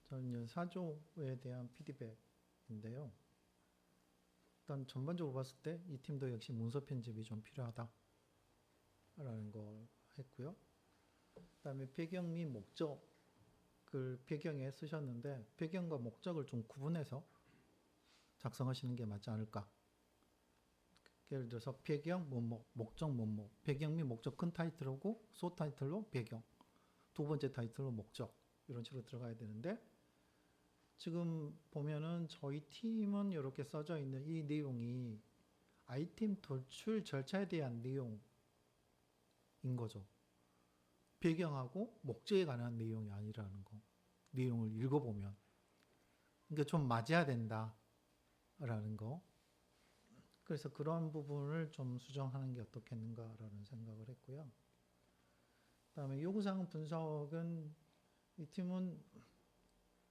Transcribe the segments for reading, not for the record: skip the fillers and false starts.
저는 사조에 대한 피드백인데요. 일단 전반적으로 봤을 때 이 팀도 역시 문서 편집이 좀 필요하다라는 걸 했고요. 그다음에 배경 및 목적을 배경에 쓰셨는데 배경과 목적을 좀 구분해서 작성하시는 게 맞지 않을까. 예를 들어서 배경 뭐뭐 목적 뭐뭐 배경 및 목적 큰 타이틀하고 소 타이틀로 배경 두 번째 타이틀로 목적 이런 식으로 들어가야 되는데 지금 보면은 저희 팀은 이렇게 써져 있는 이 내용이 아이템 돌출 절차에 대한 내용인 거죠. 배경하고 목적에 관한 내용이 아니라는 거. 내용을 읽어보면. 그러니까 좀 맞아야 된다라는 거. 그래서 그런 부분을 좀 수정하는 게 어떻겠는가라는 생각을 했고요. 그다음에 요구사항 분석은 이 팀은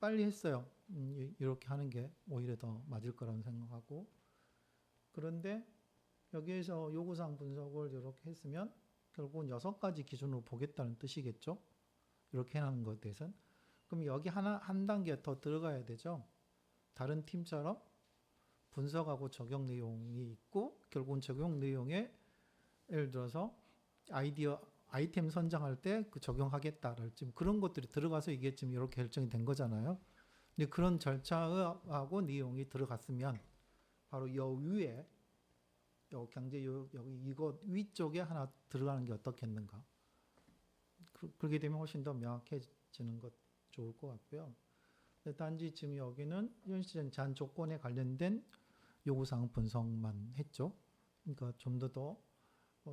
빨리 했어요. 이렇게 하는 게 오히려 더 맞을 거라는 생각하고. 그런데 여기에서 요구사항 분석을 이렇게 했으면 결국은 6가지 기준으로 보겠다는 뜻이겠죠. 이렇게 하는 것에 대해서는. 그럼 여기 한 단계 더 들어가야 되죠. 다른 팀처럼 분석하고 적용 내용이 있고 결국은 적용 내용에 예를 들어서 아이템 선정할 때 그 적용하겠다를 지금 그런 것들이 들어가서 이게 지금 이렇게 결정이 된 거잖아요. 근데 그런 절차하고 내용이 들어갔으면 바로 여 위에 경제 여기 이거 위쪽에 하나 들어가는 게 어떻겠는가. 그렇게 되면 훨씬 더 명확해지는 것 좋을 것 같고요. 단지 지금 여기는 현실적인 제한 조건에 관련된 요구사항 분석만 했죠. 그러니까 좀 더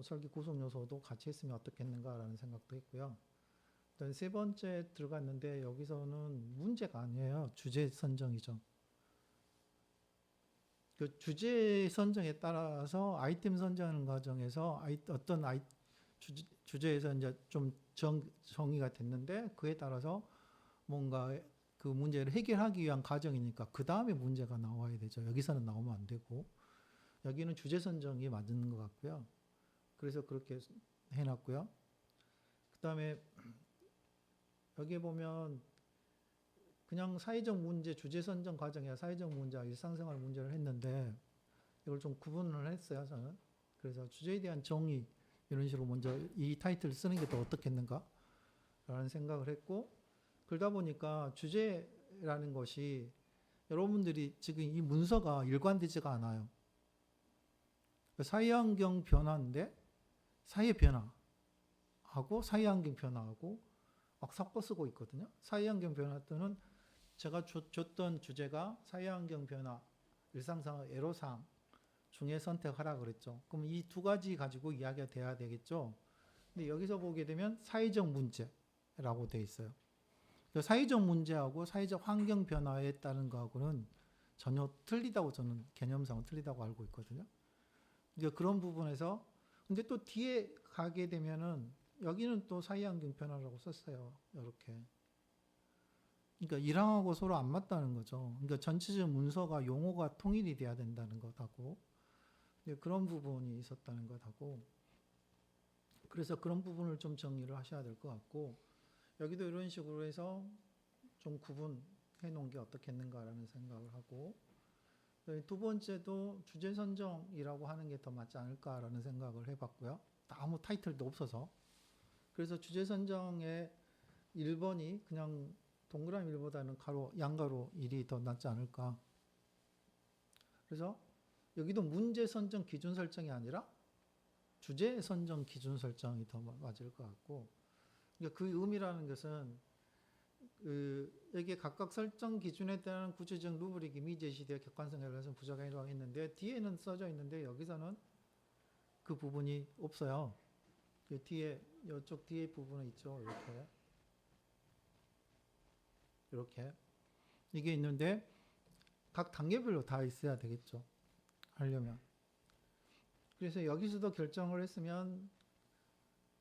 설계 구성 요소도 같이 했으면 어떻겠는가라는 생각도 했고요. 일단 세 번째 들어갔는데 여기서는 문제가 아니에요. 주제 선정이죠. 그 주제 선정에 따라서 아이템 선정하는 과정에서 주제에서 이제 좀 정의가 됐는데 그에 따라서 뭔가 그 문제를 해결하기 위한 과정이니까 그 다음에 문제가 나와야 되죠. 여기서는 나오면 안 되고 여기는 주제 선정이 맞는 것 같고요. 그래서 그렇게 해놨고요. 그 다음에 여기에 보면 그냥 사회적 문제, 주제 선정 과정이야 사회적 문제와 일상생활 문제를 했는데 이걸 좀 구분을 했어요, 저는. 그래서 주제에 대한 정의 이런 식으로 먼저 이 타이틀을 쓰는 게 더 어떻겠는가? 라는 생각을 했고 그러다 보니까 주제라는 것이 여러분들이 지금 이 문서가 일관되지가 않아요. 사회환경 변화인데 사회 변화하고 사회환경 변화하고 막 섞어 쓰고 있거든요. 사회환경 변화 때는 제가 줬던 주제가 사회환경 변화, 일상생활 애로사항 중에 선택하라 그랬죠. 그럼 이 두 가지 가지고 이야기가 돼야 되겠죠. 근데 여기서 보게 되면 사회적 문제라고 돼 있어요. 사회적 문제하고 사회적 환경 변화에 따른 거하고는 전혀 틀리다고 저는 개념상은 틀리다고 알고 있거든요. 이제 그런 부분에서 근데 또 뒤에 가게 되면은 여기는 또 사회환경 변화라고 썼어요. 이렇게. 그러니까 이랑하고 서로 안 맞다는 거죠. 그러니까 전체적 문서가 용어가 통일이 돼야 된다는 것하고 그런 부분이 있었다는 것하고 그래서 그런 부분을 좀 정리를 하셔야 될 것 같고 여기도 이런 식으로 해서 좀 구분해 놓은 게 어떻겠는가라는 생각을 하고 두 번째도 주제 선정이라고 하는 게 더 맞지 않을까라는 생각을 해봤고요. 아무 타이틀도 없어서 그래서 주제 선정의 1번이 그냥 동그라미 1보다는 양가로 1이 더 낫지 않을까. 그래서 여기도 문제 선정 기준 설정이 아니라 주제 선정 기준 설정이 더 맞을 것 같고 그러니까 그 의미라는 것은 여기에 각각 설정 기준에 따른 구체적 루브릭이 미제시되어 객관성에 관해서 부적용이라고 했는데 뒤에는 써져 있는데 여기서는 그 부분이 없어요. 뒤에 이쪽 뒤에 부분은 있죠. 이렇게 이게 있는데 각 단계별로 다 있어야 되겠죠. 하려면. 그래서 여기서도 결정을 했으면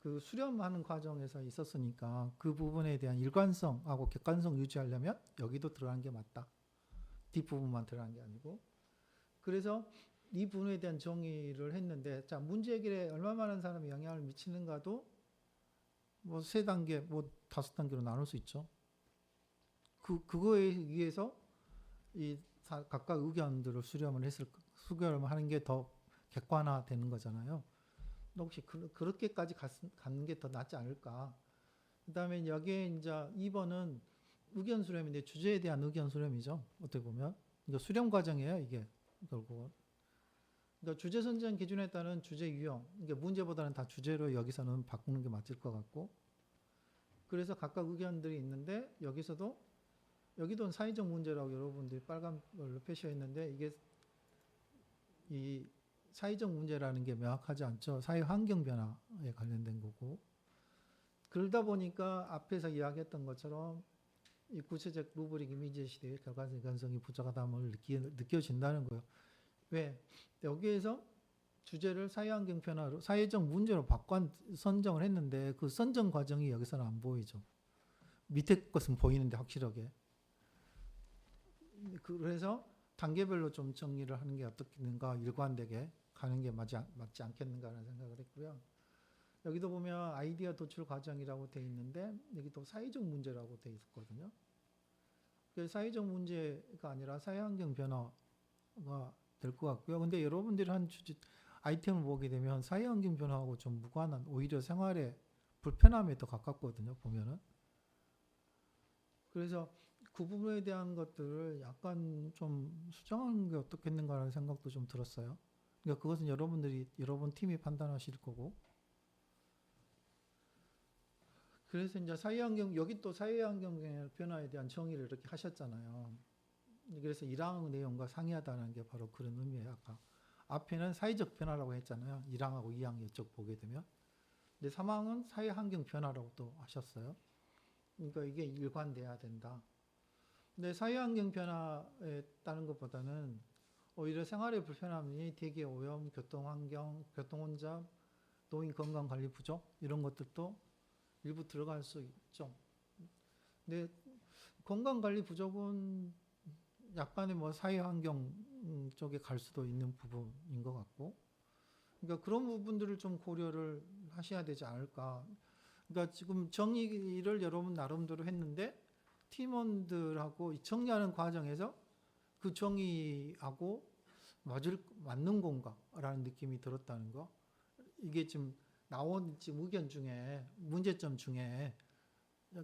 그 수렴하는 과정에서 있었으니까 그 부분에 대한 일관성하고 객관성 유지하려면 여기도 들어간 게 맞다. 뒷부분만 들어간 게 아니고. 그래서 이 부분에 대한 정의를 했는데 자 문제 해결에 얼마 많은 사람이 영향을 미치는가도 뭐 3단계, 뭐 5단계로 나눌 수 있죠. 그거에 의해서 각각 의견들을 수렴을 하는 게 더 객관화되는 거잖아요. 혹시 그렇게까지 가는 게 더 낫지 않을까? 그다음에 여기에 이제 2번은 의견 수렴인데 주제에 대한 의견 수렴이죠. 어떻게 보면 이거 수렴 과정이에요. 이게 결국. 그러니까 주제 선정 기준에 따른 주제 유형. 이게 문제보다는 다 주제로 여기서는 바꾸는 게 맞을 것 같고. 그래서 각각 의견들이 있는데 여기도 사회적 문제라고 여러분들이 빨간 걸로 표시해 있는데 이게 이 사회적 문제라는 게 명확하지 않죠. 사회 환경 변화에 관련된 거고. 그러다 보니까 앞에서 이야기했던 것처럼 이 구체적 루브릭 이미지 시대의 결과적 건성이 부족하다는 느껴진다는 거예요. 왜? 여기에서 주제를 사회환경 변화로 사회적 문제로 선정을 했는데 그 선정 과정이 여기서는 안 보이죠. 밑에 것은 보이는데 확실하게. 그래서 단계별로 좀 정리를 하는 게 어떻겠는가, 일관되게 가는 게 맞지 않겠는가라는 생각을 했고요. 여기도 보면 아이디어 도출 과정이라고 돼 있는데 여기도 사회적 문제라고 돼 있었거든요. 사회적 문제가 아니라 사회환경 변화가 될 것 같고요. 근데 여러분들이 한 아이템을 보게 되면 사회환경 변화하고 좀 무관한 오히려 생활의 불편함에 더 가깝거든요. 보면은. 그래서 그 부분에 대한 것들을 약간 좀 수정하는 게 어떻겠는가라는 생각도 좀 들었어요. 그러니까 그것은 여러분 팀이 판단하실 거고. 그래서 이제 여기 또 사회환경 변화에 대한 정의를 이렇게 하셨잖아요. 그래서 1항 내용과 상이하다는 게 바로 그런 의미예요. 아까 앞에는 사회적 변화라고 했잖아요. 1항하고 2항 이쪽 보게 되면. 근데 3항은 사회환경 변화라고 또 하셨어요. 그러니까 이게 일관돼야 된다. 근데 사회환경 변화에 따른 것보다는 오히려 생활의 불편함이 대기 오염, 교통환경, 교통혼잡, 노인 건강관리 부족 이런 것들도 일부 들어갈 수 있죠. 근데 건강관리 부족은 약간의 뭐 사회환경 쪽에 갈 수도 있는 부분인 것 같고, 그러니까 그런 부분들을 좀 고려를 하셔야 되지 않을까. 그러니까 지금 정의를 여러분 나름대로 했는데 팀원들하고 정리하는 과정에서 그 정의하고 맞는 건가라는 느낌이 들었다는 거. 이게 지금 나온 의견 중에 문제점 중에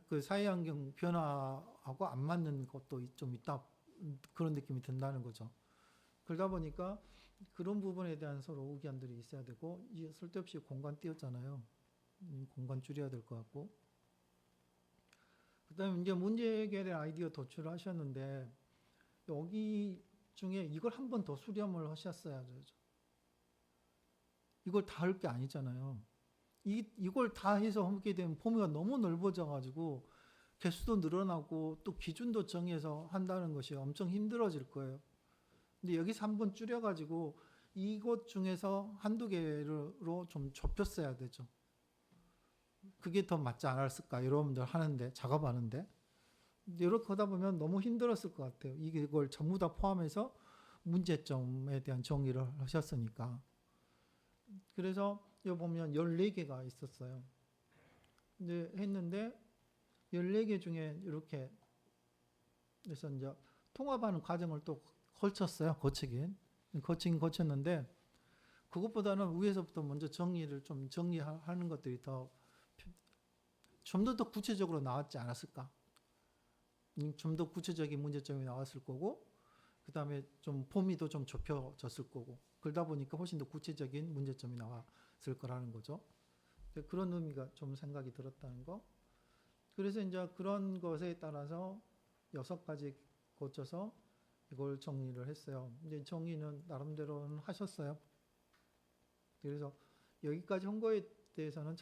그 사회환경 변화하고 안 맞는 것도 좀 있다, 그런 느낌이 든다는 거죠. 그러다 보니까 그런 부분에 대한 서로 의견들이 있어야 되고, 쓸데없이 공간 띄웠잖아요. 공간 줄여야 될 것 같고. 그다음에 이제 문제 해결의 아이디어 도출을 하셨는데 여기 중에 이걸 한 번 더 수렴을 하셨어야 되죠. 이걸 다 할 게 아니잖아요. 이걸 다 해서 하게 되면 범위가 너무 넓어져 가지고 개수도 늘어나고 또 기준도 정해서 한다는 것이 엄청 힘들어질 거예요. 근데 여기서 한번 줄여가지고 이것 중에서 한두 개로 좀 좁혔어야 되죠. 그게 더 맞지 않았을까? 여러분들 하는데, 작업하는데. 이렇게 하다 보면 너무 힘들었을 것 같아요. 이걸 전부 다 포함해서 문제점에 대한 정의를 하셨으니까. 그래서 여기 보면 14개가 있었어요. 근데 했는데 14개 중에 이렇게 그래서 이제 통합하는 과정을 또 거치긴 거쳤는데 그것보다는 위에서부터 먼저 정리하는 것들이 좀 더 구체적으로 나왔지 않았을까? 좀 더 구체적인 문제점이 나왔을 거고, 그 다음에 좀 범위도 좀 좁혀졌을 거고, 그러다 보니까 훨씬 더 구체적인 문제점이 나왔을 거라는 거죠. 그런 의미가 좀 생각이 들었다는 거. 그래서 이제 그런 것에 따라서 6가지 고쳐서 이걸 정리를 했어요. 이제 정리는 나름대로는 하셨어요. 그래서 여기까지 한 거에 대해서는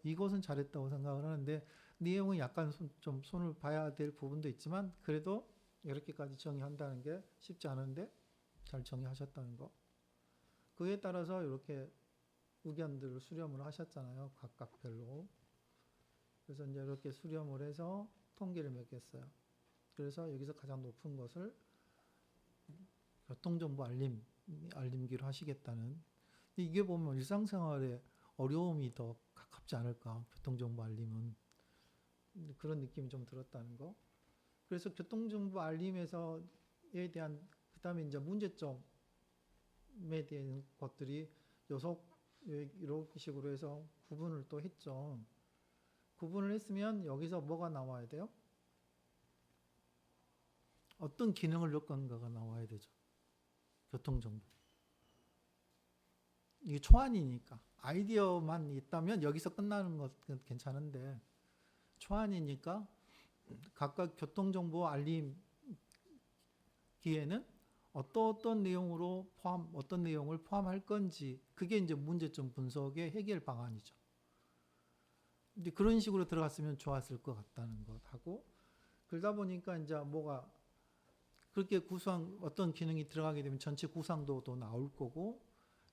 이것은 잘했다고 생각을 하는데, 내용은 약간 좀 손을 봐야 될 부분도 있지만, 그래도 이렇게까지 정의한다는 게 쉽지 않은데, 잘 정의하셨다는 거. 그에 따라서 이렇게 의견들을 수렴을 하셨잖아요. 각각별로. 그래서 이제 이렇게 수렴을 해서 통계를 매겼어요. 그래서 여기서 가장 높은 것을 교통정보 알림기로 하시겠다는. 이게 보면 일상생활에 어려움이 더 가깝지 않을까. 교통정보 알림은. 그런 느낌이 좀 들었다는 거. 그래서 교통정보 알림에서에 대한 그다음에 이제 문제점에 대한 것들이 이런 식으로 해서 구분을 또 했죠. 구분을 했으면 여기서 뭐가 나와야 돼요? 어떤 기능을 넣을 건가가 나와야 되죠. 교통정보. 이게 초안이니까. 아이디어만 있다면 여기서 끝나는 것은 괜찮은데 초안이니까 각각 교통정보 알림 기에는 어떤 내용으로 어떤 내용을 포함할 건지 그게 이제 문제점 분석의 해결 방안이죠. 근데 그런 식으로 들어갔으면 좋았을 것 같다는 것하고 그러다 보니까 이제 뭐가 그렇게 구성 어떤 기능이 들어가게 되면 전체 구상도도 나올 거고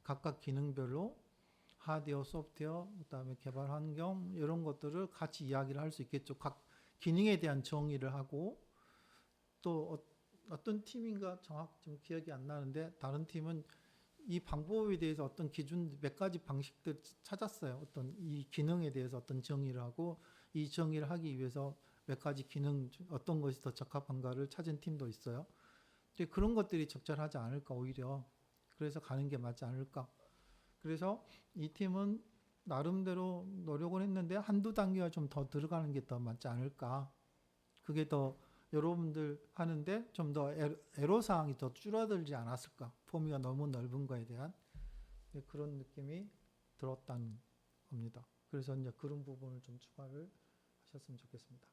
각각 기능별로 하드웨어, 소프트웨어, 그다음에 개발 환경 이런 것들을 같이 이야기를 할 수 있겠죠. 각 기능에 대한 정의를 하고 또 어떤 팀인가 정확 좀 기억이 안 나는데 다른 팀은 이 방법에 대해서 어떤 기준 몇 가지 방식들 찾았어요. 어떤 이 기능에 대해서 어떤 정의를 하고 이 정의를 하기 위해서 몇 가지 기능 어떤 것이 더 적합한가를 찾은 팀도 있어요. 근데 그런 것들이 적절하지 않을까 오히려 그래서 가는 게 맞지 않을까. 그래서 이 팀은 나름대로 노력을 했는데 한두 단계가 좀 더 들어가는 게 더 맞지 않을까. 그게 더 여러분들 하는데 좀 더 애로사항이 더 줄어들지 않았을까. 범위가 너무 넓은 거에 대한 그런 느낌이 들었다는 겁니다. 그래서 이제 그런 부분을 좀 추가를 하셨으면 좋겠습니다.